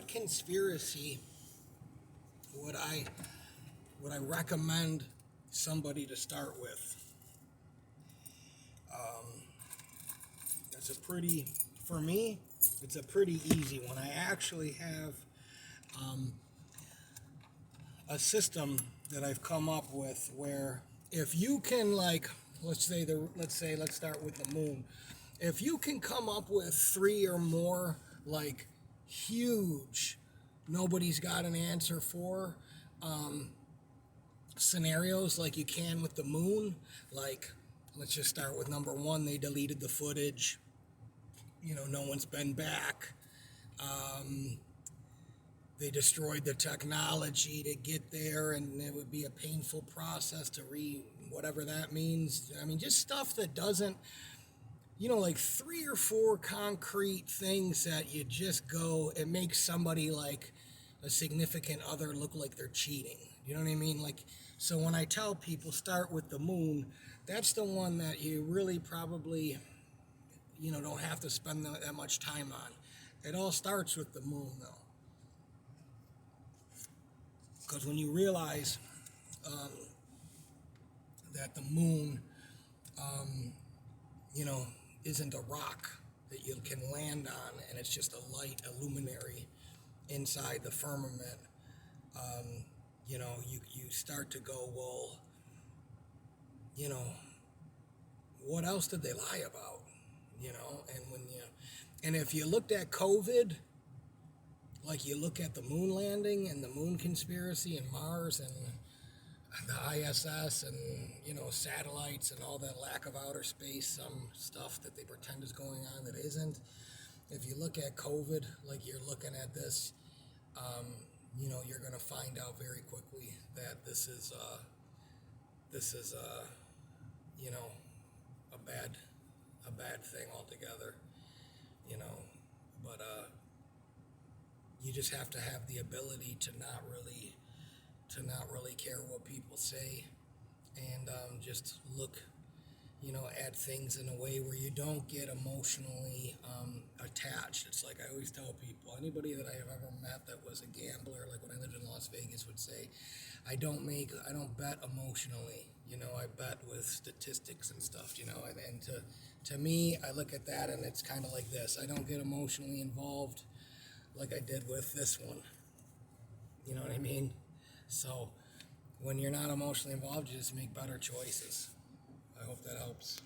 what conspiracy would I recommend somebody to start with? It's a pretty, for me, it's a pretty easy one. I actually have a system that I've come up with where if you can, like, let's start with the moon. If you can come up with three or more like huge, nobody's got an answer for scenarios like you can with the moon, like let's just start with number one. They deleted the footage. No one's been back. They destroyed the technology to get there, and it would be a painful process to whatever that means. I mean, just stuff that doesn't, like three or four concrete things that you just go, it makes somebody like a significant other look like they're cheating. You know what I mean? Like, so when I tell people start with the moon, that's the one that you really probably, don't have to spend that much time on. It all starts with the moon, though. Because when you realize that the moon, you know, isn't a rock that you can land on, and it's just a light, a luminary inside the firmament, you start to go, well, what else did they lie about? And if you looked at COVID, like you look at the moon landing and the moon conspiracy and Mars and the ISS and, satellites and all that lack of outer space, some stuff that they pretend is going on that isn't. If you look at COVID, like you're looking at this, you're going to find out very quickly that this is a bad thing altogether, but you just have to have the ability to not really care what people say, and just look, at things in a way where you don't get emotionally attached. It's like I always tell people, anybody that I have ever met that was a gambler, like when I lived in Las Vegas, would say, I don't bet emotionally. I bet with statistics and stuff. And to me, I look at that and it's kind of like this. I don't get emotionally involved like I did with this one. You know what I mean? So when you're not emotionally involved, you just make better choices. I hope that helps.